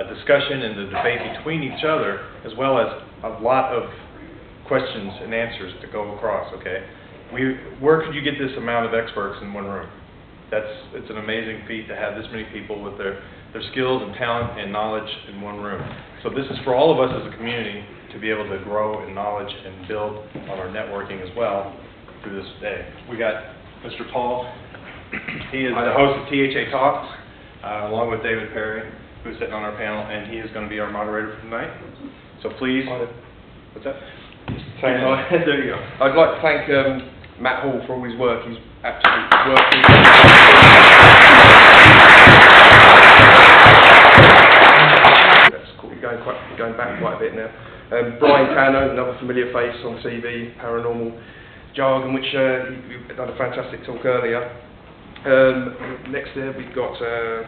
discussion and the debate between each other, as well as a lot of questions and answers to go across, okay? Where could you get this amount of experts in one room? It's an amazing feat to have this many people with their skills and talent and knowledge in one room. So this is for all of us as a community to be able to grow in knowledge and build on our networking as well through this day. We got Mr. Paul. He is the host of THA Talks, along with David Perry, who's sitting on our panel, and he is going to be our moderator for tonight. So please, what's that? There you go. I'd like to thank Matt Hall for all his work. He's absolutely working. That's cool. You're going back quite a bit now. Brian Cano, another familiar face on TV, paranormal jargon, which you've done a fantastic talk earlier. Next there we've got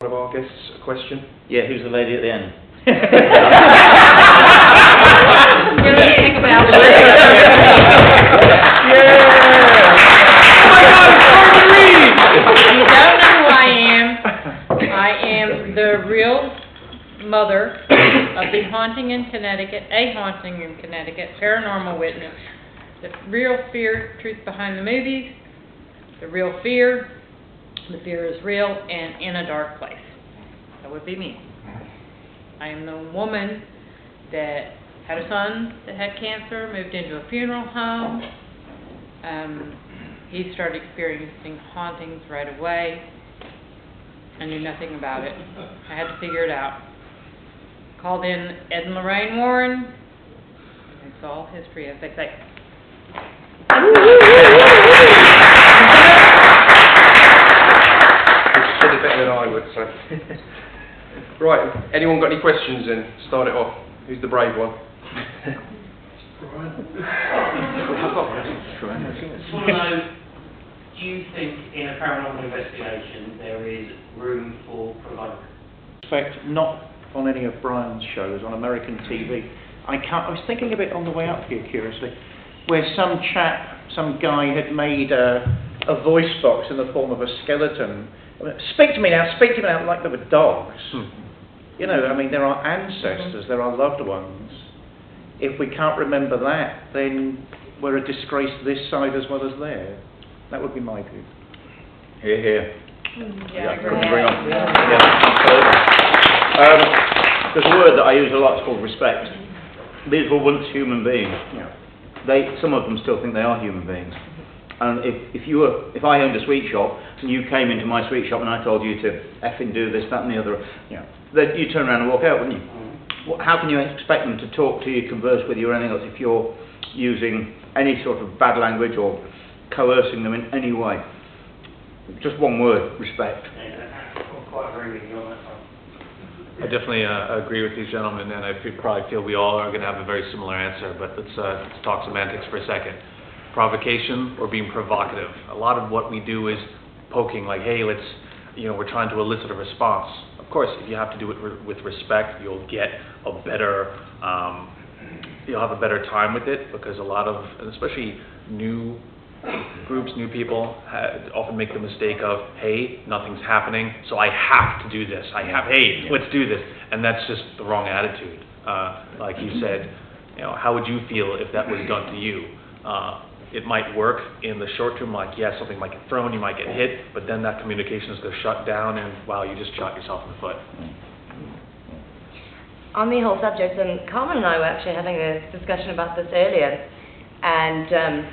one of our guests, a question. Yeah, who's the lady at the end? You don't know who I am. I am the real mother of the haunting in Connecticut, paranormal witness. The real fear, truth behind the movies, the real fear, the fear is real and in a dark place. That would be me. I am the woman that had a son that had cancer, moved into a funeral home. He started experiencing hauntings right away. I knew nothing about it. I had to figure it out. Called in Ed and Lorraine Warren. It's all history, as they say. Said it better than I would, so. Right, anyone got any questions then? Start it off. Who's the brave one? Do you think in a paranormal investigation there is room for provoke? In fact, not on any of Brian's shows on American TV. I was thinking of it on the way up here, curiously, where some guy had made a voice box in the form of a skeleton. Speak to me now, like they were dogs. You know, I mean, there are ancestors, there are loved ones. If we can't remember that, then we're a disgrace to this side as well as there. That would be my view. Hear, hear. Yeah, Couldn't bring on. Yeah, absolutely. There's a word that I use a lot, it's called respect. These were once human beings. Some of them still think they are human beings. And if I owned a sweet shop and you came into my sweet shop and I told you to effing do this, that, and the other, then you turn around and walk out, wouldn't you? How can you expect them to talk to you, converse with you, or anything else if you're using any sort of bad language or coercing them in any way? Just one word: respect. I'm quite agree with you on that one. I definitely agree with these gentlemen, and I probably feel we all are going to have a very similar answer, but let's talk semantics for a second. Provocation or being provocative. A lot of what we do is poking, like, hey, we're trying to elicit a response. Of course, if you have to do it with respect, you'll get a better, you'll have a better time with it, because a lot of, especially new groups, new people often make the mistake of, hey, nothing's happening, so I have to do this. Hey, let's do this. And that's just the wrong attitude. Like you said, how would you feel if that was done to you? It might work in the short term, like, something might get thrown, you might get hit, but then that communication is going to shut down, and wow, you just shot yourself in the foot. On the whole subject, and Carmen and I were actually having a discussion about this earlier, and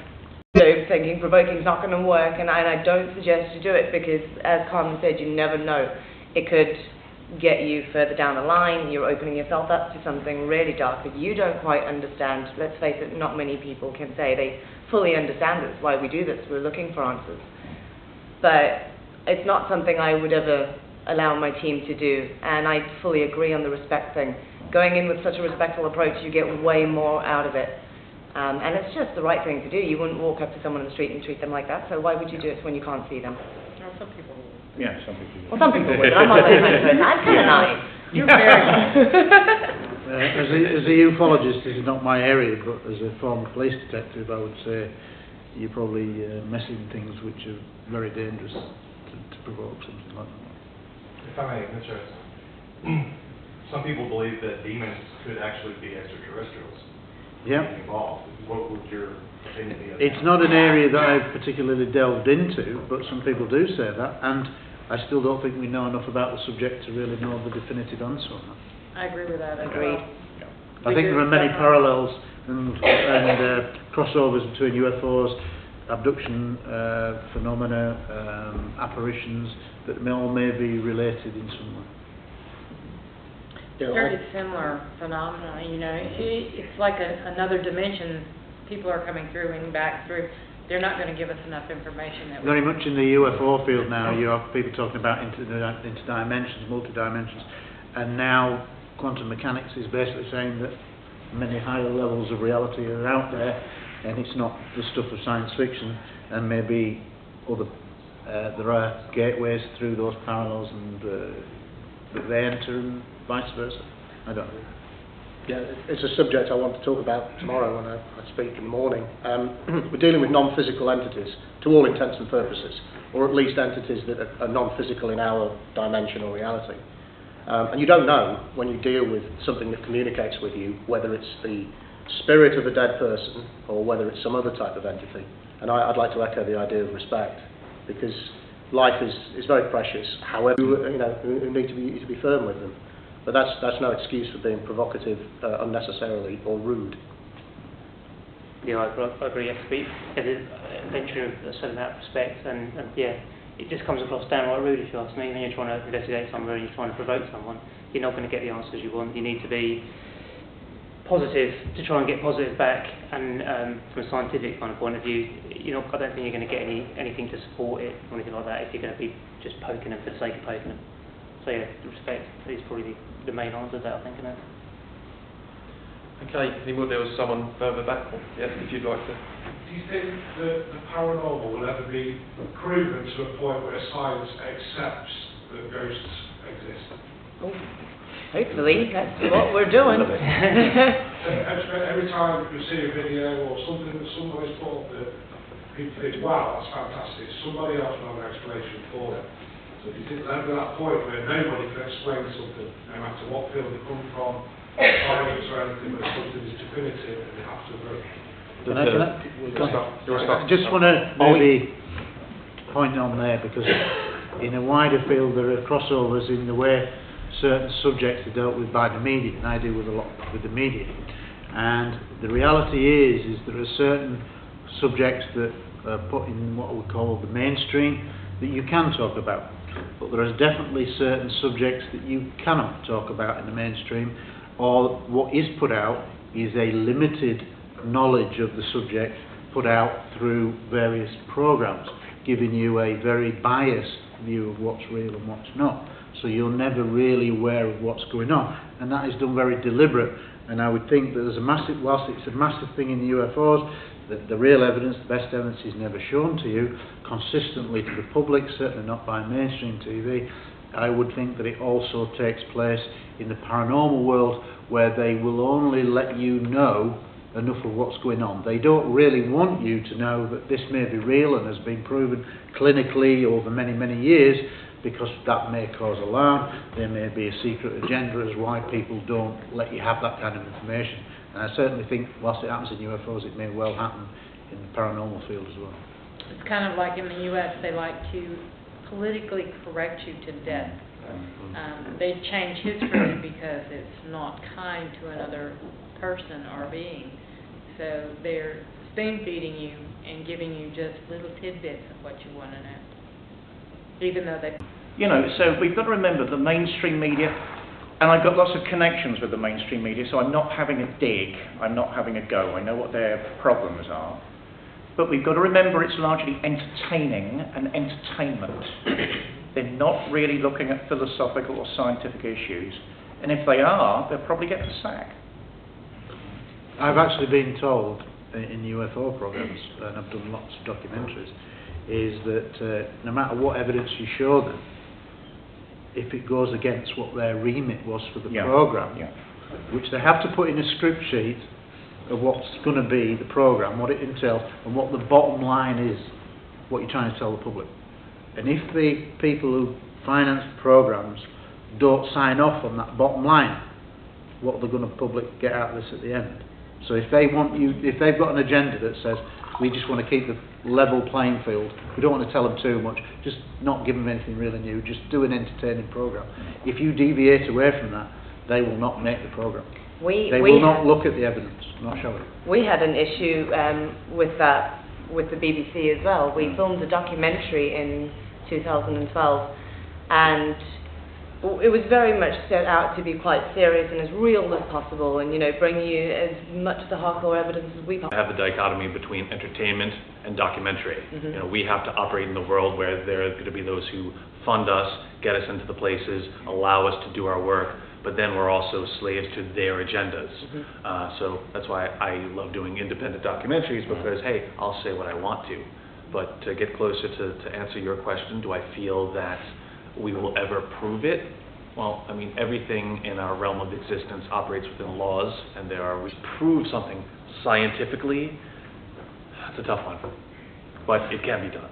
thinking provoking's not going to work, and I don't suggest you do it, because as Carmen said, you never know. It could get you further down the line. You're opening yourself up to something really dark that you don't quite understand. Let's face it, not many people can say they fully understand this, why we do this. We're looking for answers. But it's not something I would ever allow my team to do, and I fully agree on the respect thing. Going in with such a respectful approach, you get way more out of it. And it's just the right thing to do. You wouldn't walk up to someone in the street and treat them like that, so why would you do it when you can't see them? Well, some people would. Yeah, some people do. Well, some people would. I'm not that kind of person. I'm kind of nice. You're very nice. As a ufologist, this is not my area, but as a former police detective, I would say you're probably messing things which are very dangerous to provoke something like that. If I may, Mr. some people believe that demons could actually be extraterrestrials involved. What would your opinion be on that? It's not an area that I've particularly delved into, but some people do say that, and I still don't think we know enough about the subject to really know the definitive answer on that. I agree with that as Agreed. well. I think there are many parallels and crossovers between UFOs, abduction phenomena, apparitions, that may be related in some way. Very similar phenomena, you know, it's like another dimension. People are coming through and back through. They're not going to give us enough information that Very much in the UFO field now, you have people talking about interdimensions, multi-dimensions, and now quantum mechanics is basically saying that many higher levels of reality are out there, and it's not the stuff of science fiction, and maybe other there are gateways through those parallels and that they enter and vice versa. I don't know. Yeah, it's a subject I want to talk about tomorrow when I speak in the morning. We're dealing with non-physical entities to all intents and purposes, or at least entities that are non-physical in our dimension or reality. And you don't know when you deal with something that communicates with you whether it's the spirit of a dead person or whether it's some other type of entity. And I'd like to echo the idea of respect, because life is very precious. However, you need to be firm with them. But that's no excuse for being provocative unnecessarily or rude. Yeah, I agree. S.P. As a venture of a certain amount of respect, and yeah, it just comes across downright rude if you ask me. When you're trying to investigate someone and you're trying to provoke someone, you're not going to get the answers you want. You need to be positive to try and get positive back, and from a scientific kind of point of view, I don't think you're going to get anything to support it or anything like that if you're going to be just poking them for the sake of poking them. So yeah, respect is probably the main answer to that, I think. Okay, there was someone further back. Yes, if you'd like to. Do you think that the paranormal will ever be proven to a point where science accepts that ghosts exist? Oh, hopefully, that's what we're doing. Every time you see a video or something that somebody's put up that people think, wow, that's fantastic, somebody else will have an explanation for it. So do you think there's ever that point where nobody can explain something, no matter what field they come from, science or anything, but something is definitive and they have to agree? I just want to maybe point on there, because in a wider field there are crossovers in the way certain subjects are dealt with by the media, and I deal with a lot with the media. And the reality is there are certain subjects that are put in what we call the mainstream that you can talk about. But there are definitely certain subjects that you cannot talk about in the mainstream, or what is put out is a limited knowledge of the subject put out through various programs, giving you a very biased view of what's real and what's not. So you're never really aware of what's going on, and that is done very deliberate. And I would think that there's whilst it's a massive thing in the UFOs, that the real evidence, the best evidence is never shown to you consistently to the public, certainly not by mainstream TV. I would think that it also takes place in the paranormal world, where they will only let you know enough of what's going on. They don't really want you to know that this may be real and has been proven clinically over many, many years, because that may cause alarm. There may be a secret agenda as why people don't let you have that kind of information. And I certainly think whilst it happens in UFOs, it may well happen in the paranormal field as well. it's kind of like in the U.S., they like to politically correct you to death. They change history because it's not kind to another person or being. So they're spoon feeding you and giving you just little tidbits of what you want to know, even though they... So we've got to remember the mainstream media, and I've got lots of connections with the mainstream media, so I'm not having a dig, I'm not having a go, I know what their problems are. But we've got to remember it's largely entertaining and entertainment. They're not really looking at philosophical or scientific issues, and if they are, they'll probably get the sack. I've actually been told in UFO programs, and I've done lots of documentaries, is that no matter what evidence you show them, if it goes against what their remit was for the program, which they have to put in a script sheet of what's going to be the program, what it entails, and what the bottom line is, what you're trying to tell the public. And if the people who finance the programs don't sign off on that bottom line, what are they going to public get out of this at the end? So if they want you, if they've got an agenda that says we just want to keep the level playing field, we don't want to tell them too much, just not give them anything really new, just do an entertaining programme. If you deviate away from that, they will not make the programme. They will not look at the evidence, not show it. We had an issue with that with the BBC as well. We filmed a documentary in 2012, and it was very much set out to be quite serious and as real as possible, and bring you as much of the hardcore evidence as we possibly. I have the dichotomy between entertainment and documentary. We have to operate in the world where there are going to be those who fund us, get us into the places, allow us to do our work, but then we're also slaves to their agendas. So that's why I love doing independent documentaries, because hey, I'll say what I want to. But to get closer to answer your question, do I feel that we will ever prove it? Well, I mean, everything in our realm of existence operates within laws, and we prove something scientifically. It's a tough one, but it can be done.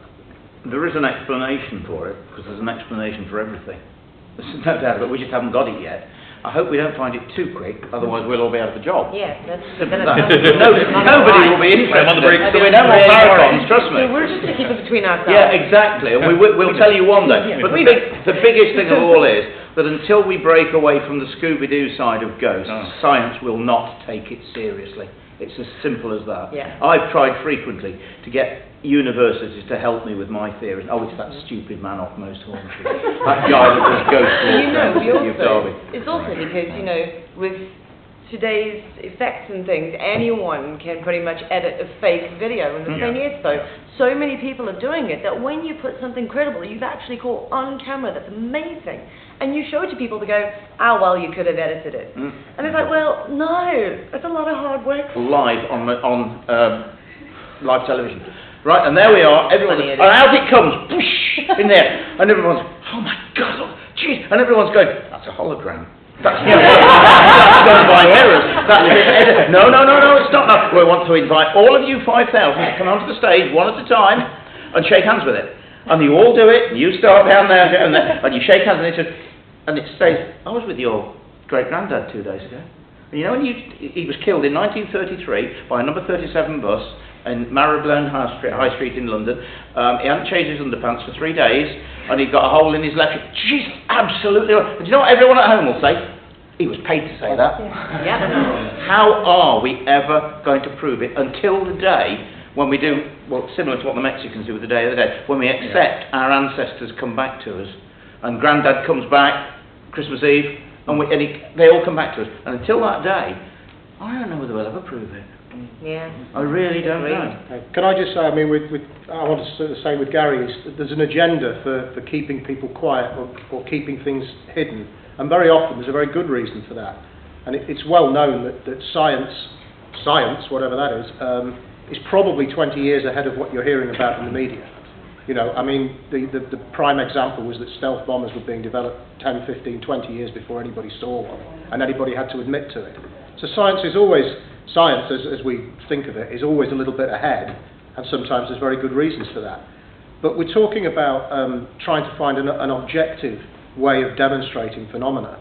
There is an explanation for it, because there's an explanation for everything. There's no doubt, but we just haven't got it yet. I hope we don't find it too quick, otherwise we'll all be out of a job. Yeah, that's Nobody will be interested. So we don't want PARACONs, trust me. So we're just going to keep it between ourselves. Yeah, exactly. And we'll tell you one day. But the biggest thing of all is that until we break away from the Scooby-Doo side of ghosts, science will not take it seriously. It's as simple as that. Yeah. I've tried frequently to get universities to help me with my theories. Oh, it's that stupid man off Most Haunted. That guy that was ghost walking. It's also because, with today's effects and things, anyone can pretty much edit a fake video. And the thing is, though, so many people are doing it that when you put something credible, you've actually caught on camera that's amazing, and you show it to people to go, well, you could have edited it. And it's like, well, no, it's a lot of hard work. Live on live television. Right, and there we are, everyone, and out it comes, whoosh, in there, and everyone's, oh my God, oh, geez, and everyone's going, that's a hologram. That's done by errors. No, it's not. No. We want to invite all of you 5,000 to come onto the stage one at a time and shake hands with it. And you all do it, and you start down there, and you shake hands, and it says, I was with your great-granddad 2 days ago. And when he was killed in 1933 by a number 37 bus in Marylebone High Street in London. He hadn't changed his underpants for 3 days, and he'd got a hole in his left. Jeez, absolutely right. And do you know what everyone at home will say? He was paid to say that. How are we ever going to prove it until the day when we do, well, similar to what the Mexicans do with the Day of the Dead, when we accept our ancestors come back to us, and Grandad comes back Christmas Eve, and they all come back to us. And until that day, I don't know whether we'll ever prove it. Yeah. I really don't know. Can I just say, I mean, I want to sort of say with Gary, is that there's an agenda for keeping people quiet or keeping things hidden. And very often there's a very good reason for that. And it's well known that science, whatever that is probably 20 years ahead of what you're hearing about in the media. I mean, the prime example was that stealth bombers were being developed 10, 15, 20 years before anybody saw one, and anybody had to admit to it. So science, as we think of it, is always a little bit ahead, and sometimes there's very good reasons for that. But we're talking about trying to find an objective way of demonstrating phenomena.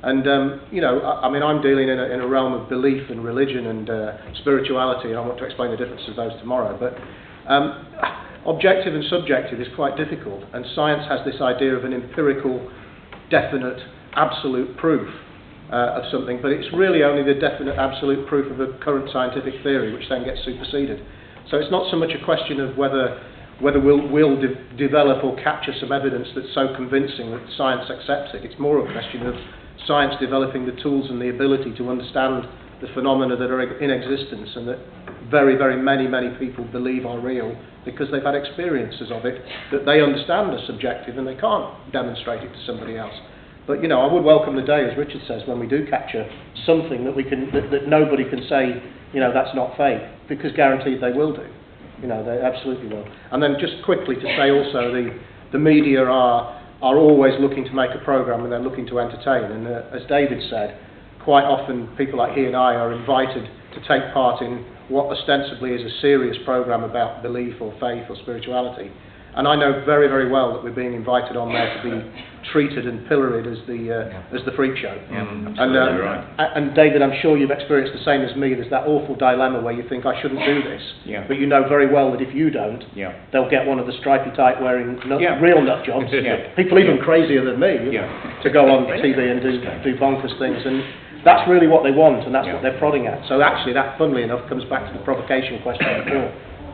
And, I mean, I'm dealing in a realm of belief and religion and spirituality, and I want to explain the difference of those tomorrow. But objective and subjective is quite difficult, and science has this idea of an empirical, definite, absolute proof of something, but it's really only the definite, absolute proof of a current scientific theory, which then gets superseded. So it's not so much a question of whether we'll develop or capture some evidence that's so convincing that science accepts it. It's more a question of science developing the tools and the ability to understand the phenomena that are in existence and that very, very many people believe are real because they've had experiences of it that they understand are subjective and they can't demonstrate it to somebody else. But I would welcome the day, as Richard says, when we do capture something that nobody can say, that's not fake, because guaranteed they will do. They absolutely will. And then just quickly to say also, the media are always looking to make a programme and they're looking to entertain. And as David said, quite often people like he and I are invited to take part in what ostensibly is a serious programme about belief or faith or spirituality. And I know very, very well that we're being invited on there to be treated and pilloried as the freak show. And David, I'm sure you've experienced the same as me. There's that awful dilemma where you think, I shouldn't do this, but you know very well that if you don't, they'll get one of the stripy type wearing real nut jobs. People even crazier than me to go on TV and do bonkers things. And that's really what they want, and that's what they're prodding at. So actually, that, funnily enough, comes back to the provocation question before.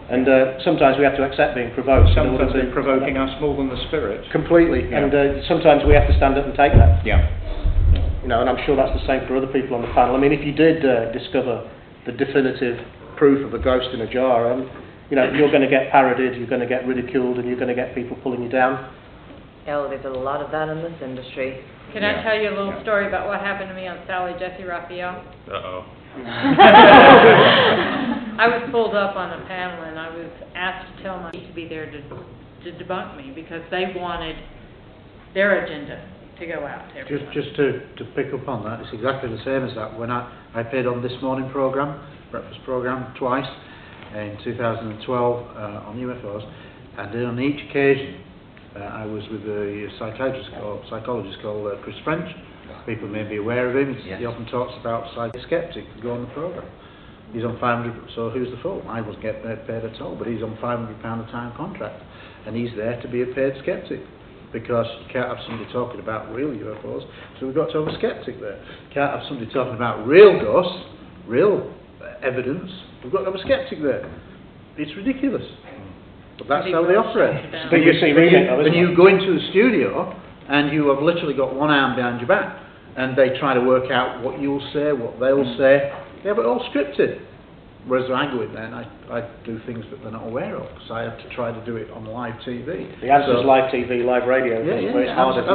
And sometimes we have to accept being provoked. Sometimes they're provoking us more than the spirit. Completely. And sometimes we have to stand up and take that. You know, and I'm sure that's the same for other people on the panel. I mean, if you did discover the definitive proof of a ghost in a jar, you know, you're going to get parodied, you're going to get ridiculed, and you're going to get people pulling you down. Oh, there's a lot of that in this industry. Can I tell you a little story about what happened to me on Sally Jesse Raphael? Uh-oh. I was pulled up on a panel and I was asked to tell my to be there to debunk me because they wanted their agenda to go out to everyone. Just to pick up on that, it's exactly the same as that. When I appeared on This Morning programme, breakfast programme, twice, in 2012 on UFOs, and on each occasion I was with a psychologist called Chris French. People may be aware of him. He often talks about skeptic to go on the programme. He's on 500, so who's the fool? I wasn't getting paid at all, but he's on £500 a time contract, and he's there to be a paid skeptic, because you can't have somebody talking about real UFOs, so we've got to have a skeptic there. You can't have somebody talking about real ghosts, real evidence, we've got to have a skeptic there. It's ridiculous. But that's how they operate. But you see, when you go into the studio, and you have literally got one arm behind your back, and they try to work out what you'll say, what they'll say. They have it all scripted. Whereas I go in there and I do things that they're not aware of, because I have to try to do it on live TV. The answer is live TV, live radio, where it's harder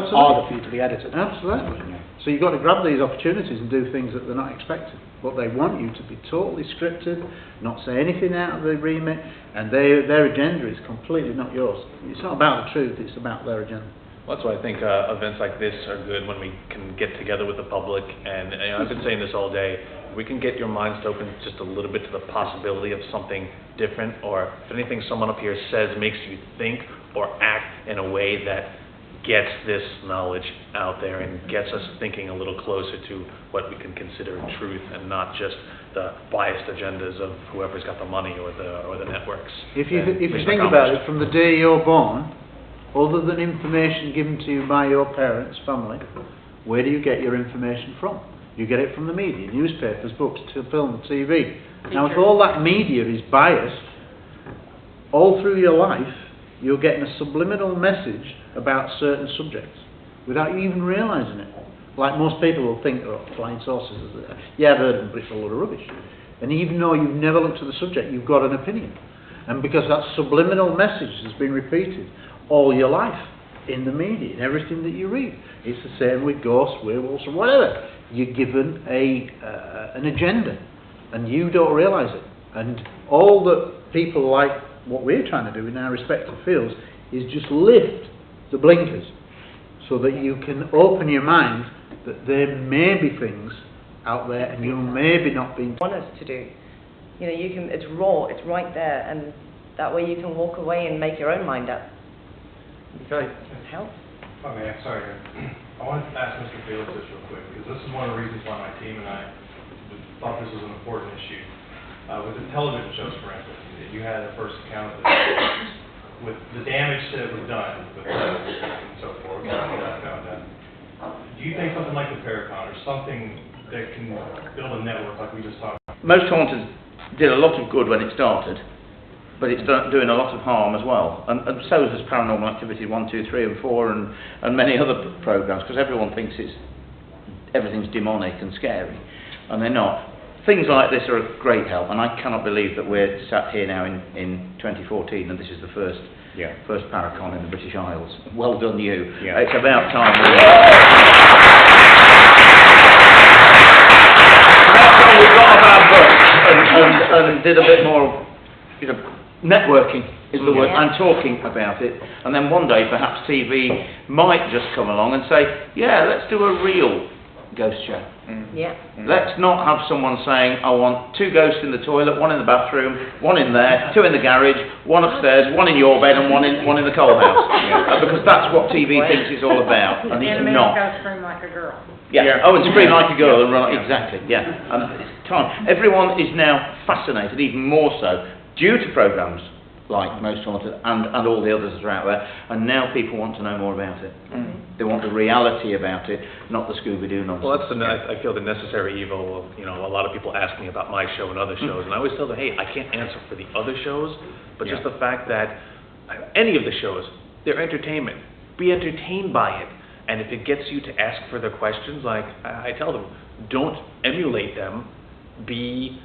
for you to be edited. Absolutely. So you've got to grab these opportunities and do things that they're not expecting. But they want you to be totally scripted, not say anything out of the remit, and their agenda is completely not yours. It's not about the truth, it's about their agenda. Well, that's why I think events like this are good, when we can get together with the public. And you know, I've been saying this all day. We can get your minds to open just a little bit to the possibility of something different, or if anything someone up here says makes you think or act in a way that gets this knowledge out there and gets us thinking a little closer to what we can consider truth, and not just the biased agendas of whoever's got the money or the networks. If you think about it, from the day you're born, other than information given to you by your parents, family, where do you get your information from? You get it from the media, newspapers, books, film, TV. Now, if all that media is biased, all through your life, you're getting a subliminal message about certain subjects without you even realising it. Like most people will think, oh, flying saucers, yeah, I've heard of them, but it's a load of rubbish. And even though you've never looked at the subject, you've got an opinion. And because that subliminal message has been repeated all your life in the media, in everything that you read. It's the same with ghosts, werewolves, or whatever. You're given an agenda, and you don't realise it. And all that people like what we're trying to do in our respective fields is just lift the blinkers so that you can open your mind that there may be things out there and you may be not being want us to do. You know, you can. It's raw. It's right there, and that way you can walk away and make your own mind up. Okay. It helps. Oh, man, sorry. I wanted to ask Mr. Felix this real quick, because this is one of the reasons why my team and I thought this was an important issue. With the television shows, for instance, you had a first account of this, with the damage that was done with and so forth. Do you think something like the PARACON, or something that can build a network like we just talked about? Most haunters did a lot of good when it started, but it's doing a lot of harm as well. And so has Paranormal Activity 1, 2, 3 and 4 and many other programmes, because everyone thinks everything's demonic and scary, and they're not. Things like this are a great help, and I cannot believe that we're sat here now in 2014 and this is the first Paracon in the British Isles. Well done you. Yeah. It's about time we got off our butts and did a bit more, networking is the word, and talking about it. And then one day perhaps TV might just come along and say, yeah, let's do a real ghost show. Yeah. Let's not have someone saying, I want 2 ghosts in the toilet, 1 in the bathroom, 1 in there, 2 in the garage, 1 upstairs, 1 in your bed, and 1 in the coal house. Because that's what TV thinks it's all about, and And a it's man not. goes scream like a girl. Yeah. Oh, and scream like a girl and run. Exactly. Yeah. It's time. Everyone is now fascinated, even more so, due to programmes like Most Haunted and all the others that are out there. And now people want to know more about it. They want the reality about it, not the Scooby-Doo nonsense. Well, that's I feel the necessary evil of, a lot of people ask me about my show and other shows, and I always tell them, hey, I can't answer for the other shows, but just the fact that any of the shows, they're entertainment. Be entertained by it. And if it gets you to ask further questions, like I tell them, don't emulate them, be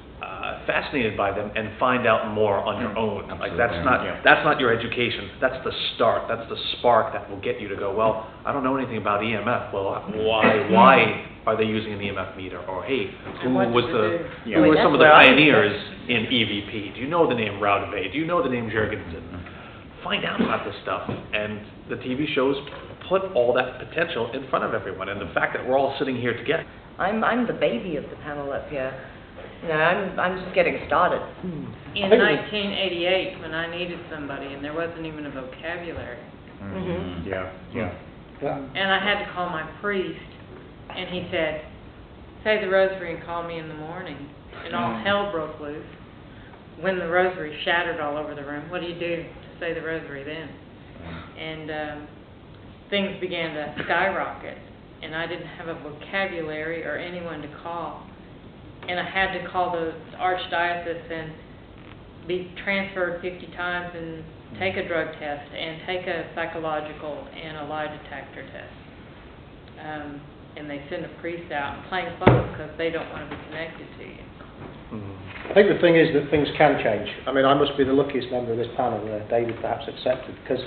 fascinated by them and find out more on your own. Like that's not your education. That's the start. That's the spark that will get you to go, well, I don't know anything about EMF. Well, why are they using an EMF meter? Or hey, who were some of the pioneers in EVP? Do you know the name Raudevay? Do you know the name Jurgensen? Find out about this stuff, and the TV shows put all that potential in front of everyone. And the fact that we're all sitting here together. I'm the baby of the panel up here. I'm just getting started. In 1988, when I needed somebody, and there wasn't even a vocabulary. And I had to call my priest, and he said, say the rosary and call me in the morning. And all hell broke loose. When the rosary shattered all over the room, what do you do to say the rosary then? And things began to skyrocket, and I didn't have a vocabulary or anyone to call. And I had to call the archdiocese and be transferred 50 times and take a drug test and take a psychological and a lie detector test. And they send a priest out in plain clothes because they don't want to be connected to you. I think the thing is that things can change. I mean, I must be the luckiest member of this panel, David perhaps accepted, because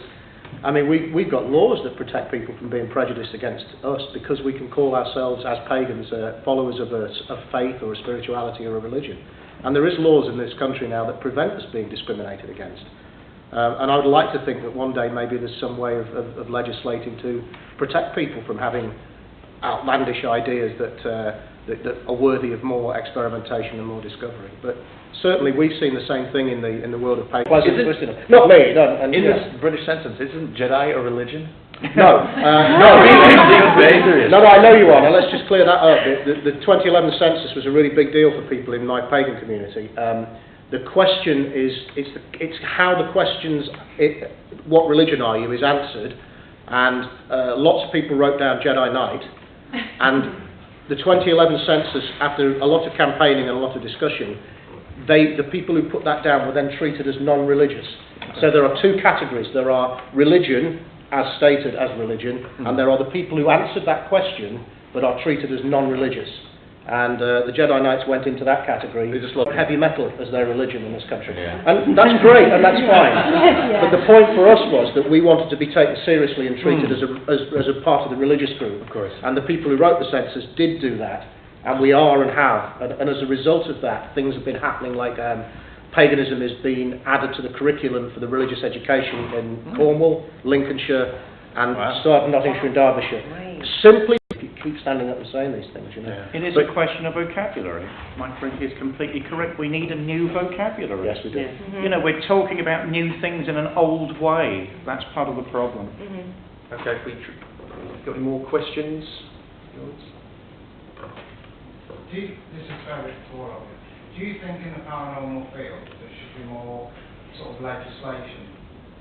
I mean, we've got laws that protect people from being prejudiced against us because we can call ourselves, as pagans, followers of a faith or a spirituality or a religion. And there is laws in this country now that prevent us being discriminated against. And I would like to think that one day maybe there's some way of legislating to protect people from having outlandish ideas that are worthy of more experimentation and more discovery. But certainly we've seen the same thing in the world of pagans. Not me, no. And in this British sentence, isn't Jedi a religion? No, no, I know you are. Now let's just clear that up. The 2011 census was a really big deal for people in my pagan community. The question is, it's how the questions, what religion are you, is answered, and lots of people wrote down Jedi Knight, and the 2011 census, after a lot of campaigning and a lot of discussion, the people who put that down were then treated as non-religious. So there are 2 categories. There are religion, as stated as religion, and there are the people who answered that question but are treated as non-religious. And the Jedi Knights went into that category. They just love heavy metal as their religion in this country. And that's great, and that's fine. But the point for us was that we wanted to be taken seriously and treated as a part of the religious group. Of course. And the people who wrote the census did do that. And we are and have. And as a result of that, things have been happening like paganism is being added to the curriculum for the religious education in Cornwall, Lincolnshire, and starting Nottinghamshire and Derbyshire. Right. Simply keep standing up and saying these things, It is a question of vocabulary. My friend is completely correct. We need a new vocabulary. Yes, we do. We're talking about new things in an old way. That's part of the problem. Okay, got any more questions? This is very for all of you. Do you think in the paranormal field there should be more sort of legislation?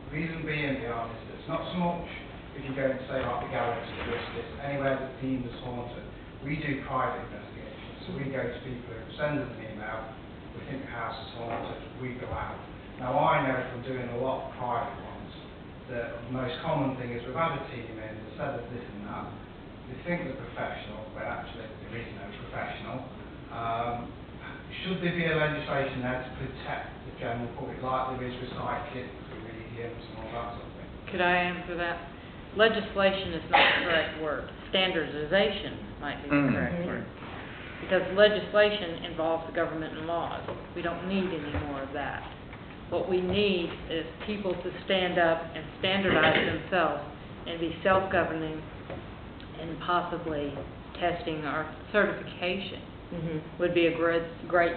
Reason being behind this, it's not so much if you go and say like the Garrets, the Ristis, anywhere that's deemed as haunted. We do private investigations, so we go to people who send us an email, we think the house is haunted, we go out. Now I know from doing a lot of private ones that the most common thing is we've had a team in, they said that this and that, they think they're professional, but actually there is no professional. Should there be a legislation there to protect the general public, like there is with psychics, with mediums and all that sort of thing? Could I answer that? Legislation is not the correct word. Standardization might be the correct word. Because legislation involves the government and laws. We don't need any more of that. What we need is people to stand up and standardize themselves and be self-governing and possibly testing or certification Mhm. would be a great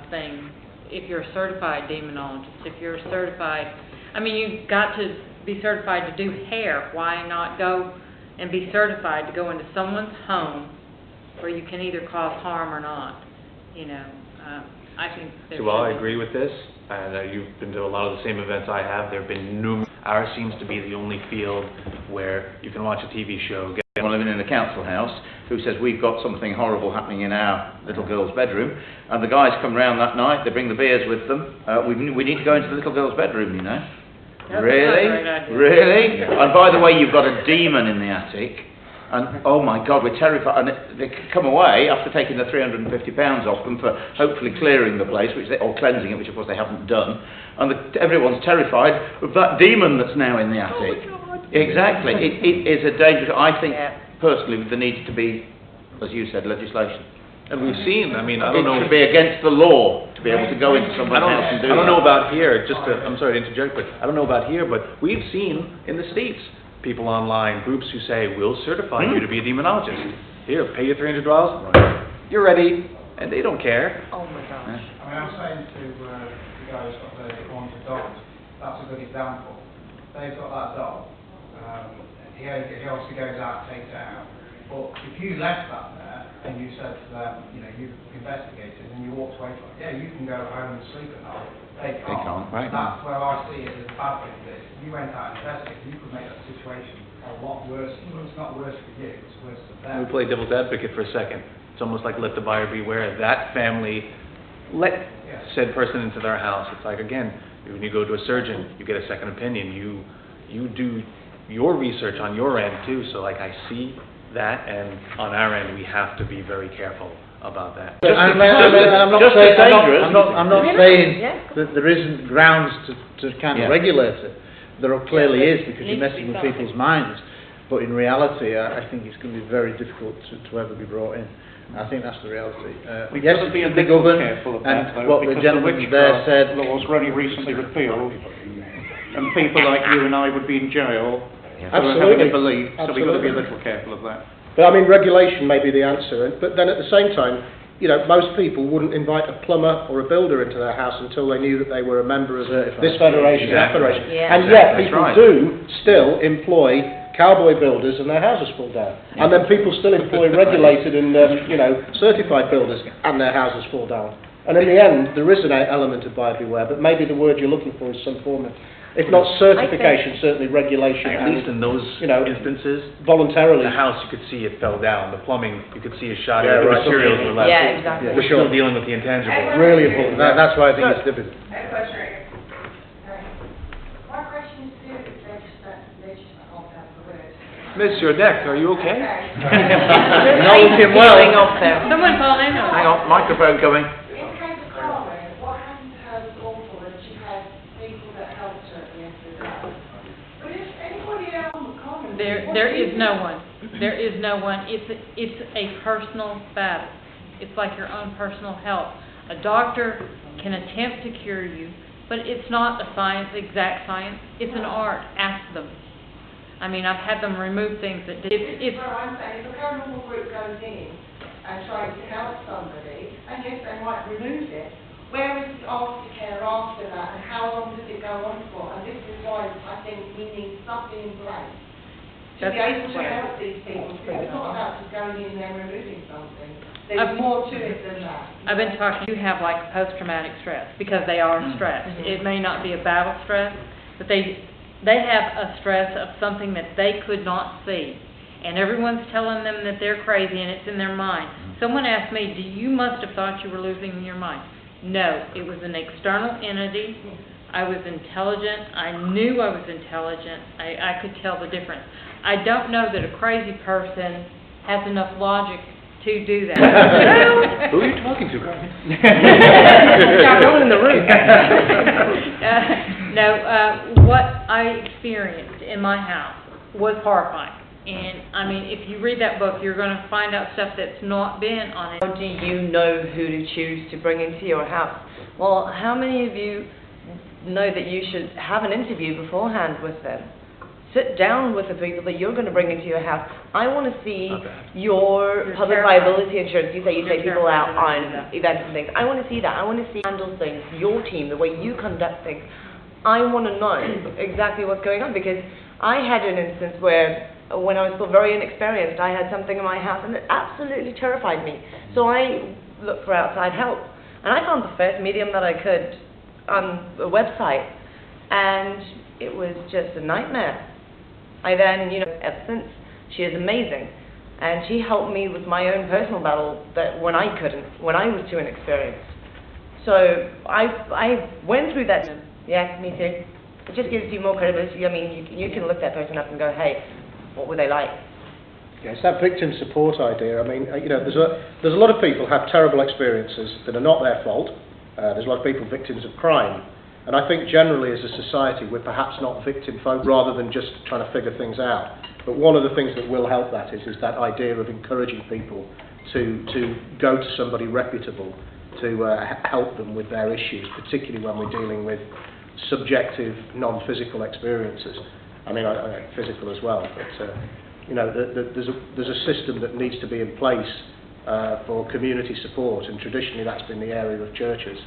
thing. If you're a certified demonologist, if you're a certified, I mean, you've got to be certified to do hair. Why not go and be certified to go into someone's home where you can either cause harm or not? You know, I think there So, well, I should be. agree with this, and you've been to a lot of the same events I have. There have been numerous. Ours seems to be the only field where you can watch a TV show. Someone living in a council house who says we've got something horrible happening in our little girl's bedroom, and the guys come round that night, they bring the beers with them, we need to go into the little girl's bedroom, you know. That's Really? a great idea. Really? And by the way, you've got a demon in the attic, and oh my God, we're terrified. And they come away after taking the £350 off them for hopefully clearing the place, or cleansing it, which of course they haven't done. And everyone's terrified of that demon that's now in the attic. Exactly. It is a dangerous. I think personally there needs to be, as you said, legislation. And we've seen, I mean, I don't know. It should be against the law to be able to go into someone's house and do that. I don't know about here, I'm sorry to interject, but I don't know about here, but we've seen in the States people online, groups who say, we'll certify you to be a demonologist. Here, pay your $300, you're ready, and they don't care. Oh my gosh. I mean, I was saying to the guy who's got the haunted dogs, that's a good example. They've got that dog. He obviously goes out and takes it out. But if you left that there and you said to them, you know, you've investigated and you walked away from it, yeah, you can go home and sleep at night. They can't. Right. That's where I see it as a bad thing. That if you went out and investigated, you could make that situation a lot worse. Well, it's not worse for you, it's worse for them. Let me play devil's advocate for a second. It's almost like let the buyer beware. That family let said person into their house. It's like, again, when you go to a surgeon, you get a second opinion. You do your research on your end too. So like I see that, and on our end we have to be very careful about that. I'm not saying that there isn't grounds to kind of regulate it. There clearly is, because you're messing with people's minds. But in reality, I think it's going to be very difficult to ever be brought in. I think that's the reality. We've Yes, got to be a it's little governed, careful of and that, though, what the because gentleman the there said. laws were only recently repealed, and people like you and I would be in jail for having a belief, so we've got to be a little careful of that. But I mean, regulation may be the answer, but then at the same time, you know, most people wouldn't invite a plumber or a builder into their house until they knew that they were a member of this federation, that federation. Yeah. And yet people do still employ cowboy builders and their houses fall down. And then people still employ regulated and, you know, certified builders and their houses fall down. And in the end, there is an element of buyer beware, but maybe the word you're looking for is some form of, if not certification, certainly regulation. At least in those instances, voluntarily. the house you could see it fell down. The plumbing you could see is shot. Yeah, The right. materials were left. Yeah, exactly. We're still dealing with the intangibles. Really important. That's why I think it's difficult. I have a question right here. My question is to Miss your deck, are you okay? No, looking well. Someone call in. Hang on, microphone coming. In case of Carmen, what happened to her was awful, and she had people that helped her at the end of the day. But if anybody else on the Carmen... There is no one. There is no one. It's a personal battle. It's like your own personal health. A doctor can attempt to cure you, but it's not a science, exact science. It's an art. Ask them. I mean, I've had them remove things that did. It's what I'm saying. If a paranormal group goes in and tries to help somebody, and yes, they might remove it, where is the aftercare after that, and how long does it go on for? And this is why I think we need something in place to be able to help these people. Because it's not about just going in there and removing something. There's more to it than that. I've been talking, you have like post-traumatic stress, because they are stressed. It may not be a battle stress, but they have a stress of something that they could not see. And everyone's telling them that they're crazy and it's in their mind. Someone asked me, you must have thought you were losing your mind. No, it was an external entity. I was intelligent. I knew I was intelligent. I could tell the difference. I don't know that a crazy person has enough logic to do that. Who are you talking to, Carmen? No one in the room. What I experienced in my house was horrifying. And, I mean, if you read that book, you're going to find out stuff that's not been on it. How do you know who to choose to bring into your house? Well, how many of you know that you should have an interview beforehand with them? sit down with the people that you're going to bring into your house. I want to see your Your public care liability insurance. You say you Your take care people out plan. on events and things. I want to see that. I want to see you handle things, your team, the way you conduct things. I want to know exactly what's going on, because I had an instance where, when I was still very inexperienced, I had something in my house and it absolutely terrified me. So I looked for outside help. And I found the first medium that I could on a website, and it was just a nightmare. I then, ever since, she is amazing. And she helped me with my own personal battle that when I couldn't, when I was too inexperienced. So I went through that. Yeah, me too. It just gives you more credibility. I mean, you can look that person up and go, hey, what were they like? Yeah, it's that victim support idea. I mean, there's a lot of people have terrible experiences that are not their fault. There's a lot of people victims of crime. And I think generally as a society we're perhaps not victim folk rather than just trying to figure things out. But one of the things that will help that is that idea of encouraging people to go to somebody reputable to help them with their issues, particularly when we're dealing with subjective, non-physical experiences. I mean, physical as well, but there's a system that needs to be in place for community support, and traditionally that's been the area of churches.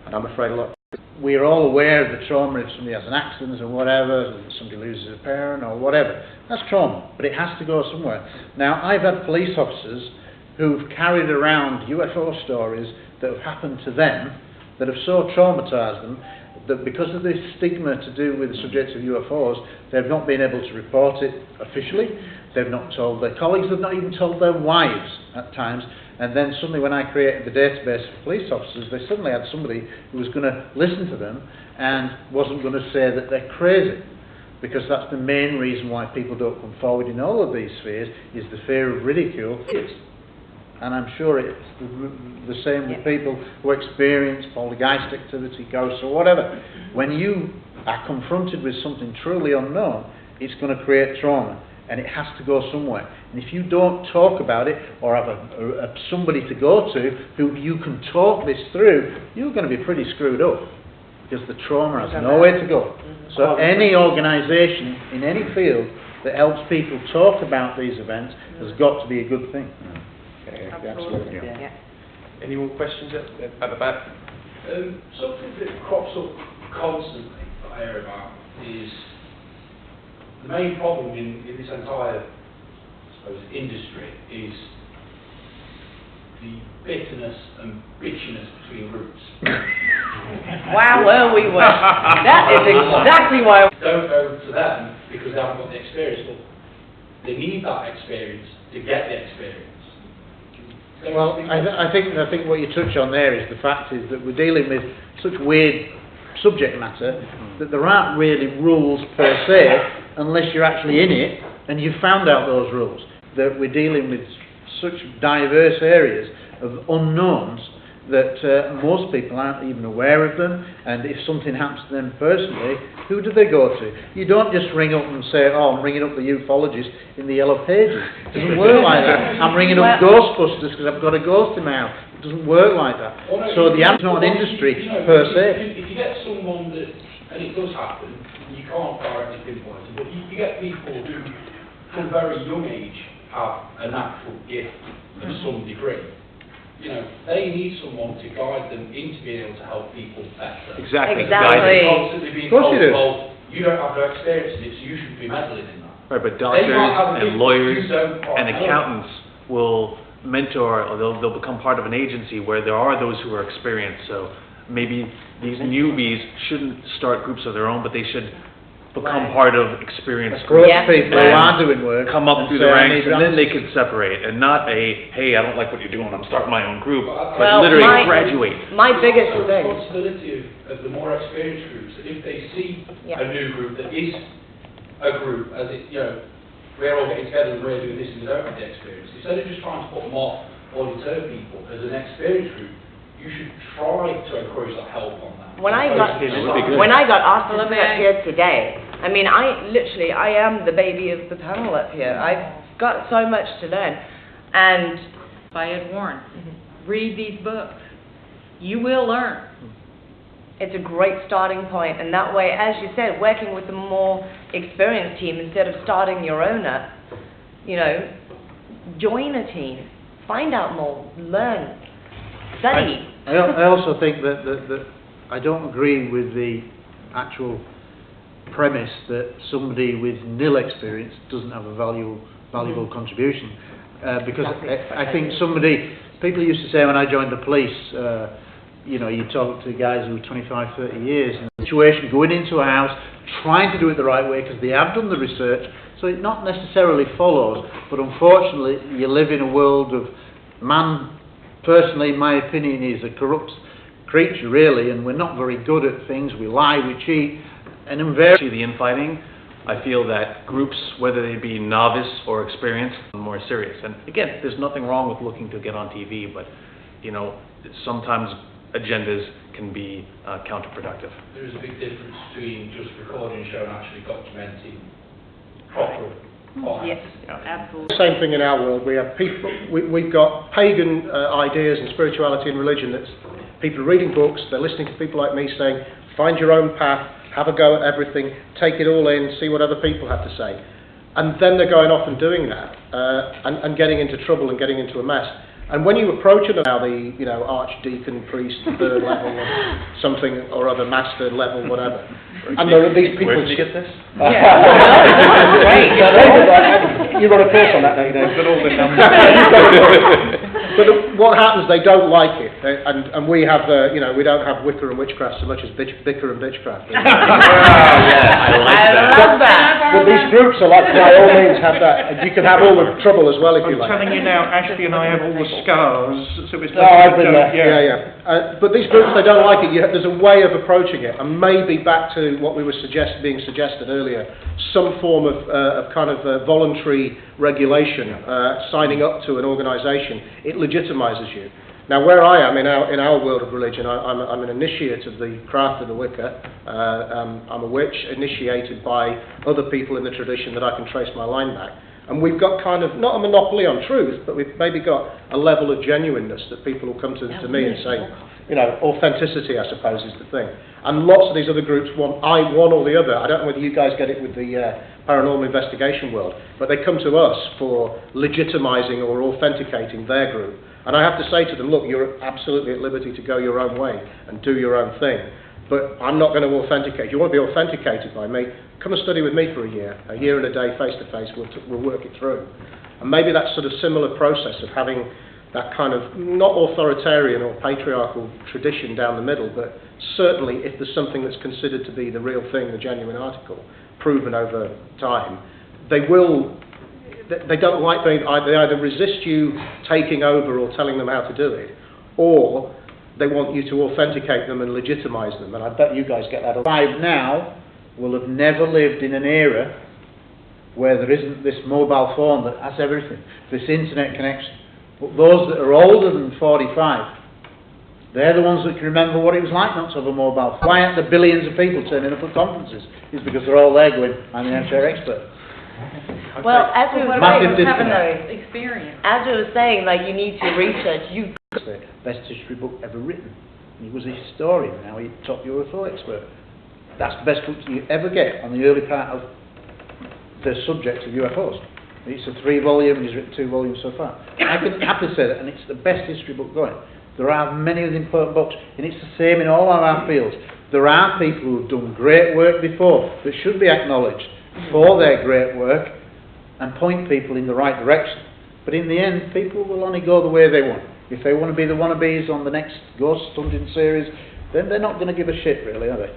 And I'm afraid a lot. We're all aware of the trauma if somebody has an accident or whatever, if somebody loses a parent or whatever. That's trauma, but it has to go somewhere. Now, I've had police officers who've carried around UFO stories that have happened to them that have so traumatised them that because of this stigma to do with the subjects of UFOs, they've not been able to report it officially. They've not told their colleagues, they've not even told their wives at times. And then suddenly when I created the database for police officers, they suddenly had somebody who was going to listen to them and wasn't going to say that they're crazy. Because that's the main reason why people don't come forward in all of these spheres, is the fear of ridicule. And I'm sure it's the same with people who experience poltergeist activity, ghosts or whatever. When you are confronted with something truly unknown, it's going to create trauma, and it has to go somewhere. And if you don't talk about it or have somebody to go to who you can talk this through, you're going to be pretty screwed up, because the trauma has nowhere to go. So any organisation in any field that helps people talk about these events has got to be a good thing. Absolutely. Yeah. Any more questions at the back? Something that crops up constantly that I hear about is the main problem in this entire, I suppose, industry is the bitterness and bitchiness between groups. Wow, well, we were. That is exactly why. Don't go to them because they haven't got the experience, but they need that experience to get the experience. Well, I think what you touch on there is the fact is that we're dealing with such weird subject matter that there aren't really rules per se unless you're actually in it and you've found out those rules. That we're dealing with such diverse areas of unknowns that most people aren't even aware of them, and if something happens to them personally, who do they go to? You don't just ring up and say, oh, I'm ringing up the ufologist in the Yellow Pages. It doesn't work like that. I'm ringing up Ghostbusters because I've got a ghost in my house. It doesn't work like that. Well, no, so the answer's not an industry per se. If you get someone that, and it does happen, you can't directly pinpoint it, but you get people who, from a very young age, have a natural gift of some degree. They need someone to guide them into being able to help people better. Exactly. Constantly being told, you do. well, you don't have no experience in it, so you shouldn't be meddling in that. Right, but doctors and lawyers and know. accountants will mentor, or they'll become part of an agency where there are those who are experienced. So maybe these newbies shouldn't start groups of their own, but they should become part of experienced Approach groups. people who are doing work. Come up through say, the I ranks, need and then they answers. can separate, and not hey, I don't like what you're doing, I'm starting my own group, but Well, literally my- graduate. My biggest The thing. responsibility of the more experienced groups, that if they see Yeah. a new group that is a group, as it, we're all getting together and we're doing this and we don't have the experience, instead of just trying to put them off or deter people as an experienced group, you should try to encourage that help on that. When I got asked to be up here today, I mean, I am the baby of the panel up here. I've got so much to learn, and By Ed Warren. Read these books. You will learn. it's a great starting point. And that way, as you said, working with the more experienced team, instead of starting your own up, you know, join a team, find out more, learn, study. I also think that I don't agree with the actual premise that somebody with nil experience doesn't have a valuable contribution. Because I think people used to say when I joined the police, you know, you talk to guys who are 25, 30 years, and the situation going into a house, trying to do it the right way because they have done the research, so it not necessarily follows, but unfortunately you live in a world of man, personally in my opinion, is a corrupt creature really, and we're not very good at things, we lie, we cheat, and invariably The infighting, I feel that groups, whether they be novice or experienced, are more serious. And again, there's nothing wrong with looking to get on TV, but you know, sometimes agendas can be counterproductive. There is a big difference between just recording a show and actually documenting proper. Yes, absolutely. Same thing in our world. We have people. We've got pagan ideas and spirituality and religion. That's people are reading books. They're listening to people like me saying, "Find your own path. Have a go at everything. Take it all in. See what other people have to say." And then they're going off and doing that and getting into trouble and getting into a mess. And when you approach it now, the archdeacon, priest, third level, or something or other, master level, whatever. And there are these people. Where did you get this? You run a course on that, don't you? But all the numbers. But what happens? They don't like it, and we have, we don't have wicker and witchcraft so much as bicker and bitchcraft. I like that. But these groups are like, by all means, have that. And you can have all the trouble as well if you like. I'm telling you now, Ashby and I have all the scars, so it's I've been there. Yeah. But these groups, they don't like it. There's a way of approaching it, and maybe back to what we were being suggested earlier, some form of kind of voluntary regulation, signing up to an organisation. It legitimises you. Now, where I am in our world of religion, I'm an initiate of the craft of the Wicca. I'm a witch initiated by other people in the tradition that I can trace my line back. And we've got kind of, not a monopoly on truth, but we've maybe got a level of genuineness that people will come to me and say, authenticity, I suppose, is the thing. And lots of these other groups want one or the other. I don't know whether you guys get it with the paranormal investigation world, but they come to us for legitimising or authenticating their group. And I have to say to them, look, you're absolutely at liberty to go your own way and do your own thing, but I'm not going to authenticate. If you want to be authenticated by me, come and study with me for a year and a day, face to face, we'll work it through. And maybe that sort of similar process of having that kind of, not authoritarian or patriarchal tradition down the middle, but certainly if there's something that's considered to be the real thing, the genuine article, proven over time, they don't like being, they either resist you taking over or telling them how to do it, or they want you to authenticate them and legitimise them, and I bet you guys get that. Five now will have never lived in an era where there isn't this mobile phone that has everything, this internet connection. But those that are older than 45, they're the ones that can remember what it was like not to have a mobile phone. Why aren't there billions of people turning up at conferences? It's because they're all there going, I'm an armchair expert. Well, as we were saying, like, you need to research. The best history book ever written. He was a historian, now he's top UFO expert. That's the best book you ever get on the early part of the subject of UFOs. It's a 3-volume, and he's written 2 volumes so far. I can happily say that, and it's the best history book going. There are many of the important books, and it's the same in all of our fields. There are people who have done great work before that should be acknowledged for their great work and point people in the right direction. But in the end, people will only go the way they want. If they want to be the wannabes on the next Ghost Hunting series, then they're not going to give a shit, really, are they?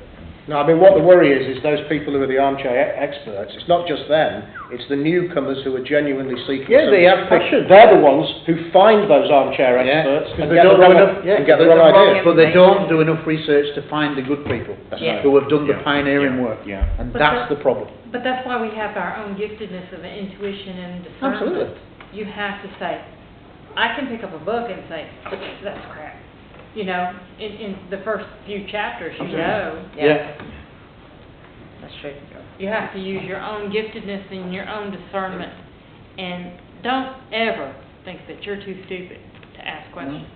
No, I mean, what the worry is those people who are the armchair experts. It's not just them, it's the newcomers who are genuinely seeking. Yeah, they have passion. They're the ones who find those armchair experts and get the wrong ideas. But they don't do enough research to find the good people who have done the pioneering work. And that's the problem. But that's why we have our own giftedness of intuition and discernment. Absolutely. You have to say, I can pick up a book and say, that's crap. You know, in the first few chapters, you know. Yeah. That's true. You have to use your own giftedness and your own discernment. And don't ever think that you're too stupid to ask questions.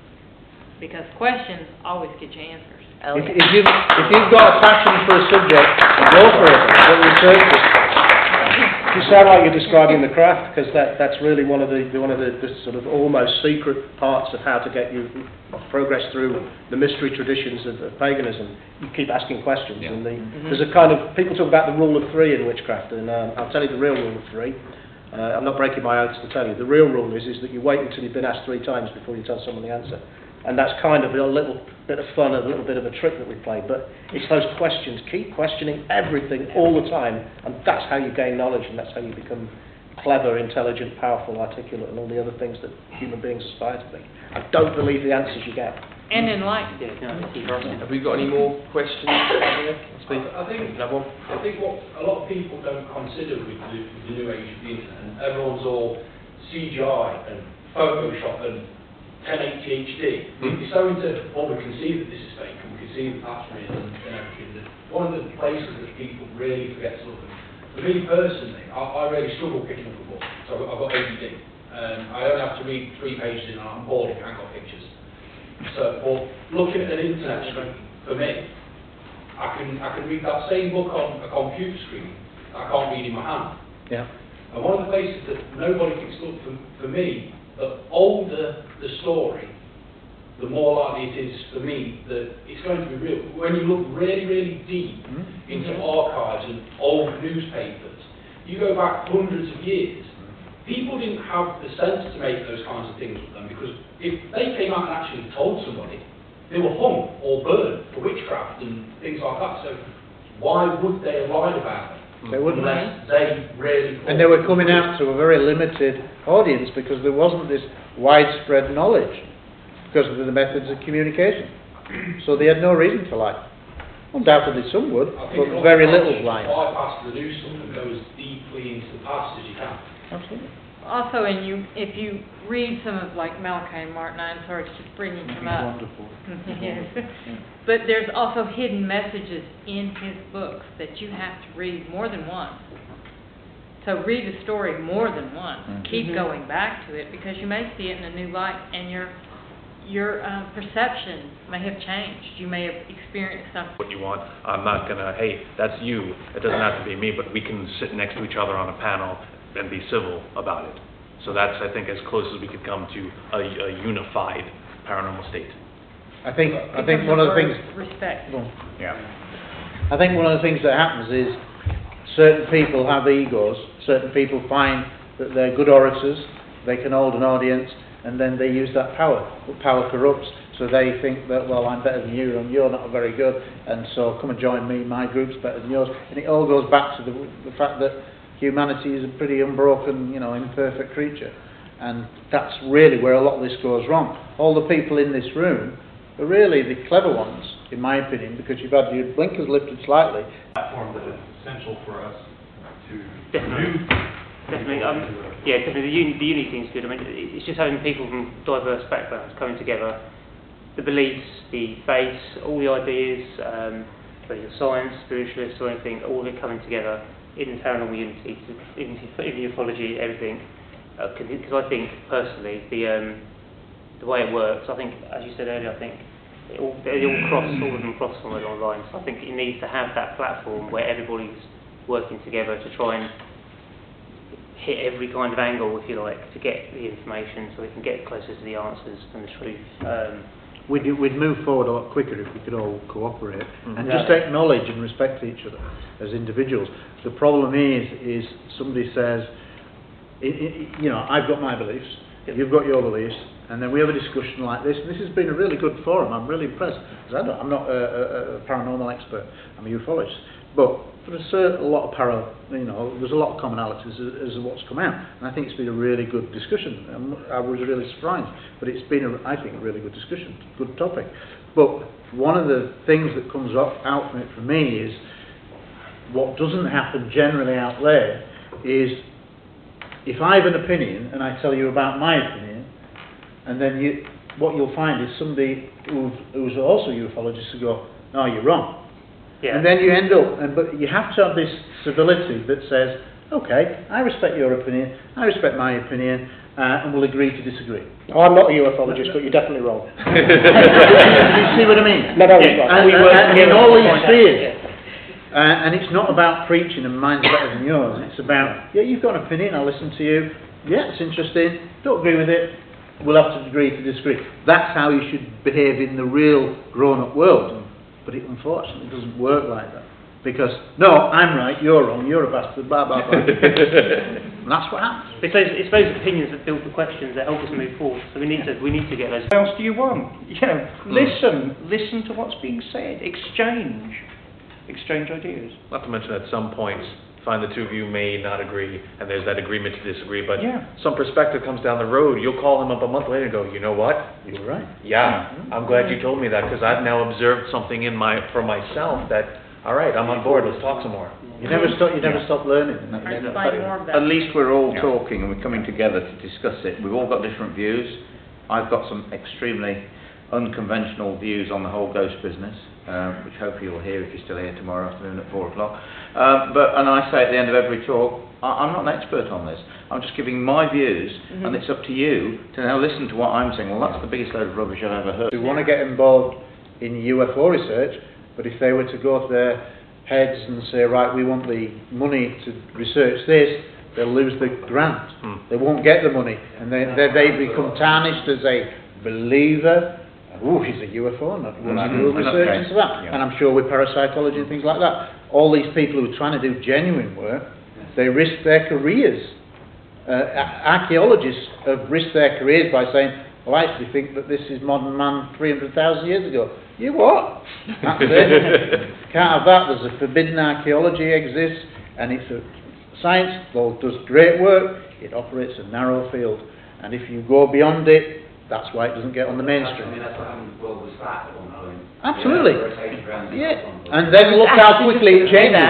Because questions always get you answers. If you've got a passion for a subject, go for it. Go research it. You sound like you're describing the craft, because that's really one of the sort of almost secret parts of how to get you progress through the mystery traditions of paganism. You keep asking questions, and there's a kind of, people talk about the rule of three in witchcraft, and I'll tell you the real rule of three. I'm not breaking my oaths to tell you. The real rule is that you wait until you've been asked 3 times before you tell someone the answer. And that's kind of a little bit of fun, a little bit of a trick that we play. But it's those questions. Keep questioning everything all the time, and that's how you gain knowledge, and that's how you become clever, intelligent, powerful, articulate, and all the other things that human beings aspire to be. I don't believe the answers you get. And enlightened. Have we got any more questions? I think what a lot of people don't consider with the new age of the internet, and everyone's all CGI and Photoshop and 1080 HD. It's so into, well, we can see that this is fake, and we can see that that's real, and everything. That one of the places that people really forget to look at. For me personally, I really struggle picking up a book. So I've got ADD. I only have to read 3 pages in, and I'm bored if I haven't got pictures. So, well, looking at an internet screen, for me, I can read that same book on a computer screen that I can't read in my hand. Yeah. And one of the places that nobody picks up for me, the older the story, the more likely it is for me that it's going to be real. When you look really, really deep into archives and old newspapers, you go back hundreds of years, people didn't have the sense to make those kinds of things with them, because if they came out and actually told somebody, they were hung or burned for witchcraft and things like that. So why would they have lied about it? They wouldn't. Unless they really... And they were coming out to a very limited audience, because there wasn't this widespread knowledge because of the methods of communication. So they had no reason to lie. Undoubtedly some would, but very little lying. Bypass the new stuff and go as deeply into the past as you can. Absolutely. Also, if you read some of like Malachi and Martin, I'm sorry to keep bringing him up. Wonderful. Yes. But there's also hidden messages in his books that you have to read more than once. So read the story more than once. Keep going back to it, because you may see it in a new light, and your perception may have changed. You may have experienced something. What you want. I'm not gonna, hey, that's you. It doesn't have to be me, but we can sit next to each other on a panel and be civil about it. So that's, I think, as close as we could come to a unified paranormal state. I think one of the things. Respect. Yeah. I think one of the things that happens is certain people have egos. Certain people find that they're good orators. They can hold an audience, and then they use that power. But power corrupts. So they think that, well, I'm better than you, and you're not very good, and so come and join me. My group's better than yours, and it all goes back to the fact that humanity is a pretty unbroken, imperfect creature. And that's really where a lot of this goes wrong. All the people in this room are really the clever ones, in my opinion, because you've had your blinkers lifted slightly. Platform that is essential for us to Definitely. Definitely. The unique thing's good. I mean, it's just having people from diverse backgrounds coming together, the beliefs, the faiths, all the ideas, whether you're science, spiritualists or anything, all of it coming together in the paranormal unity, in ufology, everything. Because I think, personally, the way it works, I think, as you said earlier, I think all of them cross on the lines. I think it needs to have that platform where everybody's working together to try and hit every kind of angle, if you like, to get the information so we can get closer to the answers and the truth. We'd move forward a lot quicker if we could all cooperate and just acknowledge and respect each other as individuals. The problem is somebody says, I've got my beliefs, you've got your beliefs, and then we have a discussion like this. And this has been a really good forum. I'm really impressed, because I'm not a paranormal expert. I'm a ufologist, but for a lot of there's a lot of commonalities as to what's come out, and I think it's been a really good discussion. I was really surprised, but it's been, I think, a really good discussion, good topic. But one of the things that comes out from it for me is what doesn't happen generally out there is if I have an opinion and I tell you about my opinion, and then what you'll find is somebody who's also a ufologist will go, no, you're wrong. Yeah. And then you end up, but you have to have this civility that says, okay, I respect your opinion, I respect my opinion, and we'll agree to disagree. Oh, I'm not a ufologist, but you're definitely wrong. You see what I mean? No, and we work in all these spheres. And it's not about preaching and mine's better than yours. It's about, yeah, you've got an opinion, I'll listen to you. Yeah, it's interesting. Don't agree with it. We'll have to agree to disagree. That's how you should behave in the real grown-up world. But it unfortunately doesn't work like that. Because, no, I'm right, you're wrong, you're a bastard, blah, blah, blah. And that's what happens. It's those opinions that build the questions that help us move forward. So we need to get those. What else do you want? You know, listen to what's being said, exchange ideas. Not to mention at some points, find the two of you may not agree, and there's that agreement to disagree, but Yeah. some perspective comes down the road. You'll call them up a month later and go, you know what? You were right. Yeah, I'm glad you told me that, because I've now observed something for myself that, all right, I'm on board, let's talk some more. You never stop learning. Trying to find more of that. At least we're all talking and we're coming together to discuss it. We've all got different views. I've got some extremely unconventional views on the whole ghost business, which hopefully you'll hear if you're still here tomorrow afternoon at 4 o'clock. And I say at the end of every talk, I'm not an expert on this. I'm just giving my views, and it's up to you to now listen to what I'm saying. Well, that's the biggest load of rubbish I've ever heard. We want to get involved in UFO research, but if they were to go to their heads and say, right, we want the money to research this, they'll lose the grant. They won't get the money, and they become tarnished as a believer. Oh, he's a UFO, and we'll research into that. Yeah. And I'm sure with parapsychology and things like that, all these people who are trying to do genuine work, they risk their careers. Archaeologists have risked their careers by saying, well, I actually think that this is modern man 300,000 years ago. You what? That's it. Can't have that. There's a forbidden archaeology exists, and it's a science that does great work. It operates a narrow field, and if you go beyond it, that's why it doesn't get on the mainstream. I mean, that's what happened with world was that at one point. Absolutely. Yeah. And then look how quickly it changes.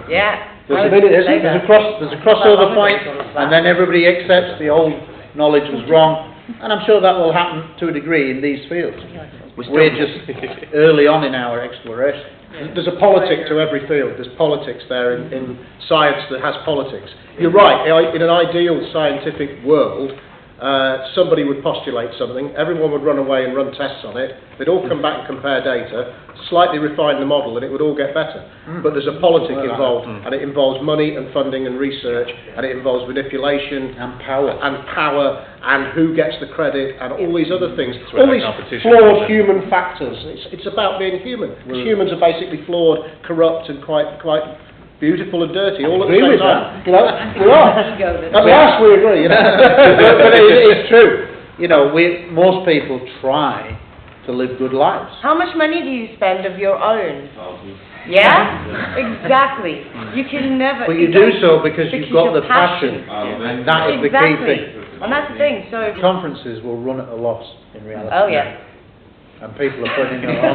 Yeah. There's a crossover point, and then everybody accepts the old knowledge was wrong. And I'm sure that will happen to a degree in these fields. We're just early on in our exploration. There's a politic to every field. There's politics there in science that has politics. You're right. In an ideal scientific world, somebody would postulate something, everyone would run away and run tests on it, they'd all come back and compare data, slightly refine the model, and it would all get better. But there's a politic involved, and it involves money and funding and research, and it involves manipulation and power, and who gets the credit, and all these other things. All All these flawed human factors. It's about being human. Because humans are basically flawed, corrupt, and quite beautiful and dirty, all at the same time. You know, we are. At last we agree, you know. But it's true. You know, most people try to live good lives. How much money do you spend of your own? Yeah? Exactly. You can never... But you do so because you've got the passion, and that is the key thing. And that's the thing, so... Conferences will run at a loss, in reality. Oh, yeah. And people are putting their own...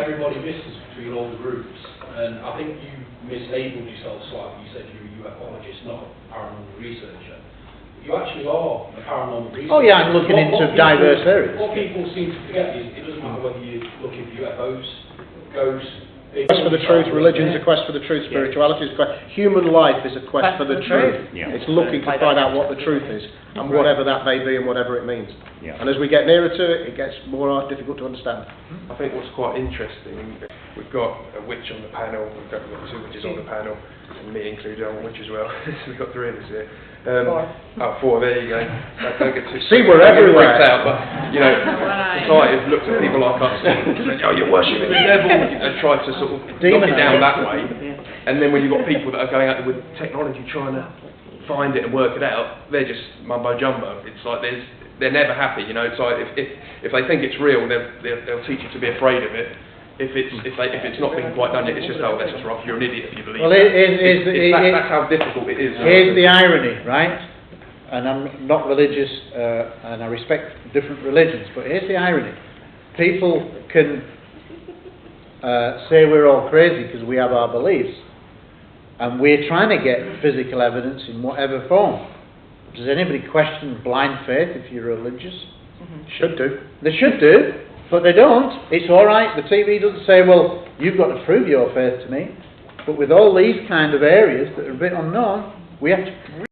Everybody misses between all the groups, and I think you mislabeled yourself slightly. You said you're a ufologist, not a paranormal researcher. You actually are a paranormal researcher. Oh yeah, I'm looking into diverse areas. What people seem to forget is it doesn't matter whether you're looking for UFOs, ghosts. Quest for the truth, religion's a quest for the truth, spirituality is a quest. Human life is a quest for the truth. Yeah. It's looking to find out what the truth is, and whatever that may be and whatever it means. Yeah. And as we get nearer to it, it gets more difficult to understand. I think what's quite interesting, we've got a witch on the panel, we've got 2 witches on the panel, and me included, I'm a witch as well, so we've got 3 of us here. 4, there you go. Don't get too... See, we're everywhere. Out, but, you know, society has looked at people like us and said, oh, you're worshipping the devil, and tried to sort of knock it down that way. And then when you've got people that are going out there with technology trying to find it and work it out, they're just mumbo-jumbo. It's like they're never happy, you know. It's like if they think it's real, they'll teach you to be afraid of it. If it's not been quite done yet, it's just, oh, that's just rough, you're an idiot if you believe Well, that's how difficult it is. Here's the irony, right? And I'm not religious, and I respect different religions, but here's the irony. People can say we're all crazy because we have our beliefs, and we're trying to get physical evidence in whatever form. Does anybody question blind faith if you're religious? Should do. They should do. But they don't. It's all right. The TV doesn't say, well, you've got to prove your faith to me. But with all these kind of areas that are a bit unknown, we have to